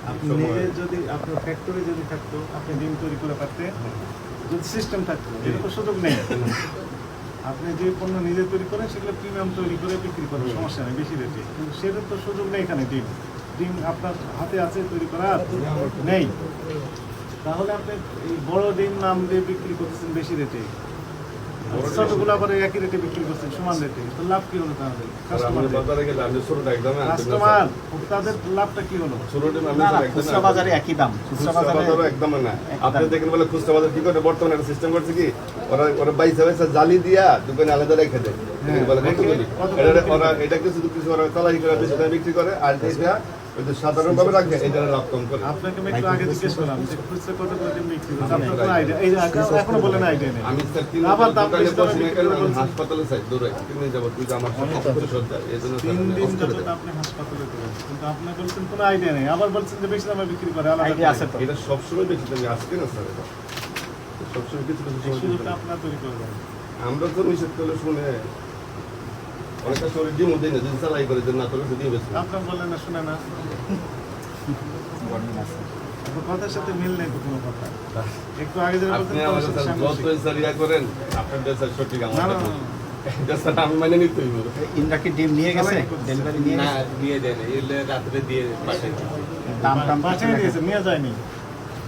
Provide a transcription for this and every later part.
আপনি নিজে যদি আপনার ফ্যাক্টরি যদি থাকতো, আপনি ডিম তৈরি করে পারতেন, যদি সিস্টেম থাকতো, এটা তো সুযোগ নেই। আপনি যে পণ্য নিজে তৈরি করেন সেগুলো প্রিমিয়াম তৈরি করে বিক্রি করার সমস্যা নেই বেশি রেটে, কিন্তু সেটার তো সুযোগ নেই এখানে। ডিম ডিম আপনার হাতে আছে তৈরি করার নেই, তাহলে আপনি এই বড় ডিম নাম দিয়ে বিক্রি করতেছেন বেশি রেটে, ছোটগুলো আবার একই রেটে বিক্রি করছেন সমান রেটে, তো লাভ কি হলো তাহলে? কাস্টমার তাদের লাভটা কি হলো? খুচরা বাজারে একই দাম, খুচরা বাজারে একদম না। আপনি দেখেন বলে খুচরা বাজার কি করে বর্তমানে একটা সিস্টেম করছে কি, ওরা বাইসা বাইসা জালি দিয়া দোকানে আলাদা রেখে দেয়। ওরা এটা কিছু কিছু ওরা চালাই করে বেশি দামে বিক্রি করে, আর এটা সাধারণভাবে রাখে, এটা লাভ কম করে। আপনাকে আমি একটু আগে জিজ্ঞেস করলাম যে খুচরা কত করে ডিম বিক্রি করে, আপনার কোনো আইডিয়া এই এখনো বলেন আইডিয়া নেই। আমি আবার দাম বেশি দামে বিক্রি করে বলছেন। হাসপাতালে চাই দূরে কিনে যাব, তুই আমার সাথে সজ্জা এই জন্য 3 দিন যাবত আপনি হাসপাতালে করেন, কিন্তু আপনি বলছেন কোনো আইডিয়া নেই, আবার বলছেন যে বেশি দামে বিক্রি করে। আলাদা আইডিয়া আছে তো? এটা সবসময় বেশি দামে আজকে না স্যার, এটা সবসময় কিছু কিছু সময় সুযোগটা আপনার তৈরি করবেন। আমরা তো নিষেধ করলে শুনে অনেকটা শরীর দিয়ে মধ্যে না, যদি চালাই করে না তোলে যদি বেশি আপনার বললেন না, শুনে না, আপনার কথার সাথে মিল নেই তো কোনো কথা। একটু আগে যেটা আপনি বলতেন আমাদের স্যার যত সারিয়া করেন আপনার স্যার সঠিক না আমার না এটা স্যার আমি মানে নিতে হইব। ইন্দ্রা কি ডিম নিয়ে গেছে, ডেলিভারি নিয়ে না গেছে? দিয়ে দেন, এলে রাত্রে দিয়ে পাঠাই। দাম টাম পাঠিয়ে দিয়েছে, নিয়ে যায়নি।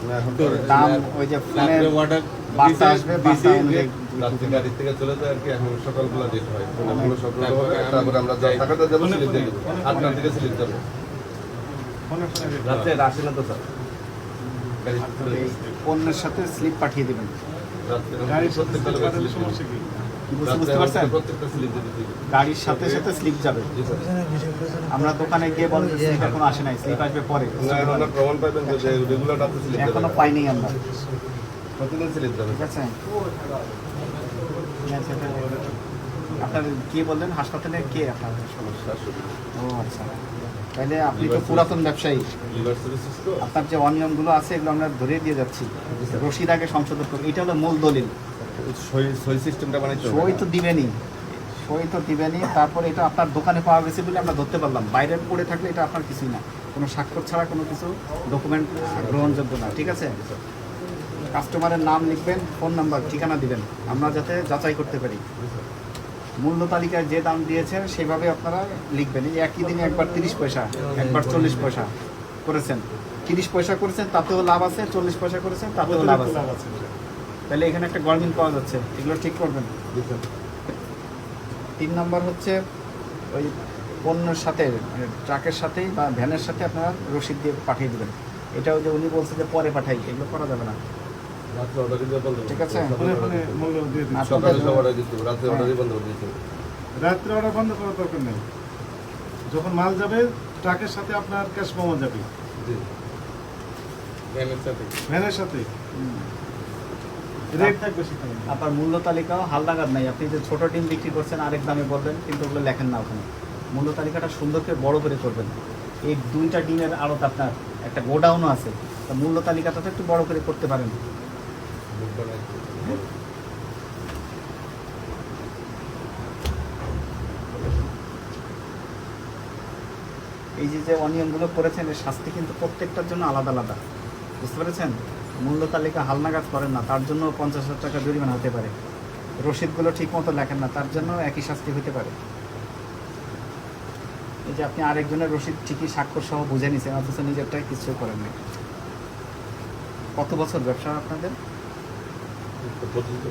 না এখন দাম ওই যে ফোনে রাত্রে অর্ডার বার্তা আসবে, বার্তা অনুযায়ী রাত্রে গাড়ি থেকে চলে যায় আর কি, এখন সকালবেলা দিতে হয়, কোনো সকাল তারপরে আমরা ঢাকাতে যাবো, সিলেট দিয়ে দেবো, আপনার থেকে সিলেট যাবো। ফোনে ফোনে দিতে। রাত্রে আসে না তো স্যার গাড়ি এই পণ্যের সাথে স্লিপ পাঠিয়ে দেবেন। রাত্রে গাড়ির সাথে প্রত্যেকটা লোকের পাঠালে স্লিপ সমস্যা কি? বুঝতে পারছেন? প্রত্যেকটা স্লিপ দিতে দিতে গাড়ির সাথে সাথে স্লিপ যাবে। জি স্যার। আমরা দোকানে গিয়ে বলবো স্লিপ এখনো আসে নাই, স্লিপ আসবে পরে। না আমরা প্রমাণ পাবেন যে রেগুলার রাত্রে স্লিপ এখনো পাইনি আমরা, প্রতিদিন স্লিপ যাবে। ঠিক আছে? আপনার কি বললেন হাসপাতালে কে আপনার সমস্যা? ও আচ্ছা, তাহলে আপনি তো পুরাতন ব্যবসায়ী, লিভার সিরোসিস তো আপনার যে অনিয়মগুলো আছে এগুলো আমরা ধরে দিয়ে যাচ্ছি, রশিদ আগে সংশোধন করুন, এটা হলো মূল দলিল। সই সিস্টেমটা বানাইতে হবে। সই তো দিবেনই, সই তো দিবেনই, তারপরে এটা আপনার দোকানে পাওয়া গেছে বলে আমরা ধরতে পারলাম, বাইরে পড়ে থাকলে এটা আপনার কিছুই না, কোনো স্বাক্ষর ছাড়া কোনো কিছু ডকুমেন্ট গ্রহণযোগ্য না, ঠিক আছে? কাস্টমারের নাম লিখবেন, ফোন নাম্বার, ঠিকানা দিবেন, আমরা যাতে যাচাই করতে পারি। মূল্য তালিকায় যে দাম দিয়েছেন সেভাবে আপনারা লিখবেন। এই একই দিনে একবার 30 পয়সা, একবার 40 পয়সা করেছেন, 30 পয়সা করেছেন তাতেও লাভ আছে, 40 পয়সা করেছেন তাতেও লাভ আছে, লাভ আছে। তাহলে এখানে একটা গরমিল পাওয়া যাচ্ছে, এগুলো ঠিক করবেন। 3 নম্বর হচ্ছে ওই পণ্যের সাথে, ট্রাকের সাথেই বা ভ্যানের সাথে আপনারা রসিদ দিয়ে পাঠিয়ে দেবেন। এটাও যে উনি বলছে যে পরে পাঠাই, এগুলো করা যাবে না, রাত্রে অর্ডার দিতে বলতে ঠিক আছে? ফোনে ফোনে মূল্য দিয়ে দিন। সকালে সব অর্ডার দিতে হবে, রাত্রে অর্ডারই বন্ধ করে দিতে হবে। রাত্রে অর্ডার বন্ধ করার দরকার নেই, যখন মাল যাবে ট্রাকের সাথে আপনার ক্যাশ পাওয়া যাবে, জি ভ্যানের সাথে ভ্যানের সাথে রেট থাকবে সেখানে। আপনার মূল্য তালিকাও হালনাগাদ নাই, আপনি যে ছোট ডিম বিক্রি করছেন আরেক দামে বলবেন, কিন্তু ওগুলো লেখেন না ওখানে। মূল্য তালিকাটা সুন্দর করে বড় করে করবেন। এই 2টা ডিমের আড়ত আপনার একটা গোডাউনও আছে, তা মূল্য তালিকাটা তো একটু বড় করে করতে পারেন। এই যে যে অনিয়মগুলো করেছেন এর শাস্তি কিন্তু প্রত্যেকটার জন্য আলাদা আলাদা, বুঝতে পেরেছেন? মূল্য তালিকা হালনাগাদ করেন না, তার জন্য 50,000 টাকা জরিমানা হতে পারে। রসিদগুলো ঠিক মতো লেখেন না, তার জন্য একই শাস্তি হতে পারে। এই যে আপনি আরেকজনের রসিদ ঠিকই স্বাক্ষর সহ বুঝে নিছেন, অথচ নিজেরটাই কিছু করেন না। কত বছর ব্যবসা আপনাদের?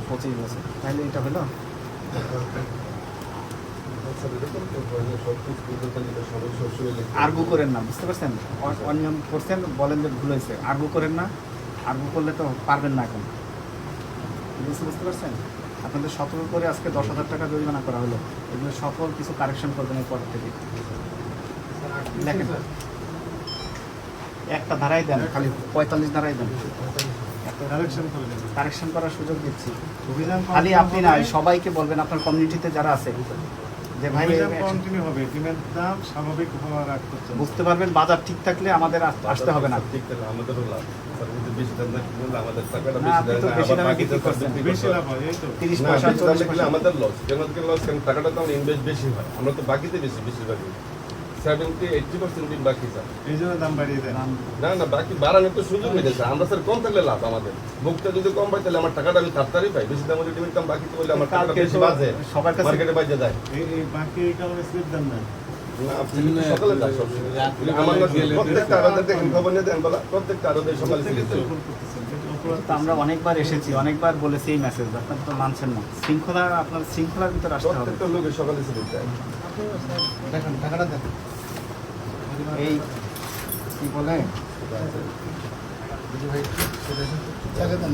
25 বছর। তাহলে এটা হলো আর্গু করেন না, বুঝতে পারছেন? অনিয়ম করছেন, বলেন যে ভুল হয়েছে, আর্গু করেন না। আর্গু করলে তো পারবেন না এখন, বুঝতে পারছেন? আপনাদের সতর্ক করে আজকে 10,000 টাকা জরিমানা করা হলো, এগুলো সকল কিছু কারেকশন করবেন এরপর থেকে। দেখেন একটা ধারাই দেন, খালি 45 ধারাই দেন, কারেকশন করে দেবেন। কারেকশন করার সুযোগ দিচ্ছি। অভিযান খালি আপনি না, সবাইকে বলবেন আপনার কমিউনিটিতে যারা আছে যে ভাই অভিযান কন্টিনিউ হবে, ডিমের দাম স্বাভাবিক হওয়ার আগ পর্যন্ত। বুঝতে পারবেন বাজার ঠিক থাকলে আমাদের আসতে হবে না। ঠিক আছে, আমাদেরও লাভ। স্যার, যদি বেশি দাম না কিনলে আমাদের টাকাটা না, বেশি আপনি দেয় তো না, বেশি আবার দামে বাকিতে বিক্রি করছেন। বেশি লাভ হয়, এই তো 30 না, পয়সা, বেশি দামে 40 কিনলে পয়সা। আমাদের লস। কেন লস? কারণ টাকাটা তো আমরা ইনভেস্ট বেশি হয়, আমরা তো বাকিতে বেশি বেশিরভাগই। 70-80% বিল বাকি স্যার। এই জন্য দাম বাড়িয়ে দেন। না না বাকি বাড়ানোর তো সুযোগ মিলেছে আমরা স্যার কম থাকলে লাভ আমাদের বুকটা যদি কম পাই তাহলে আমার টাকাটা আমি তাড়াতাড়ি পাই বেশি দাম রেডিমেড কাম বাকি তো বললে আমার টাকাটা কালকে বেশি তো বাজে সবার কাছে মার্কেটে বাজে যায় এই বাকি এই কারণে স্লিপ দেন না। না আপনি কিন্তু সকালে যায় সব রাত্রে আমার না গেলে প্রত্যেকটা আরোদের দেখেন খবর নিয়ে দেন বলা প্রত্যেকটা আরোদের সকালে থেকে ছিল তো ভুল করতেছেন, এটা অপরাধ। তো আমরা অনেকবার এসেছি, অনেকবার বলেছি এই মেসেজ, আপনারা তো মানছেন না। শৃঙ্খলা, আপনার শৃঙ্খলার ভিতরে আসতে হবে। প্রত্যেকটা লোকের সকালে ছিল যায় দেখেন টাকাটা দেন। এই কি বলে টাকা দেন।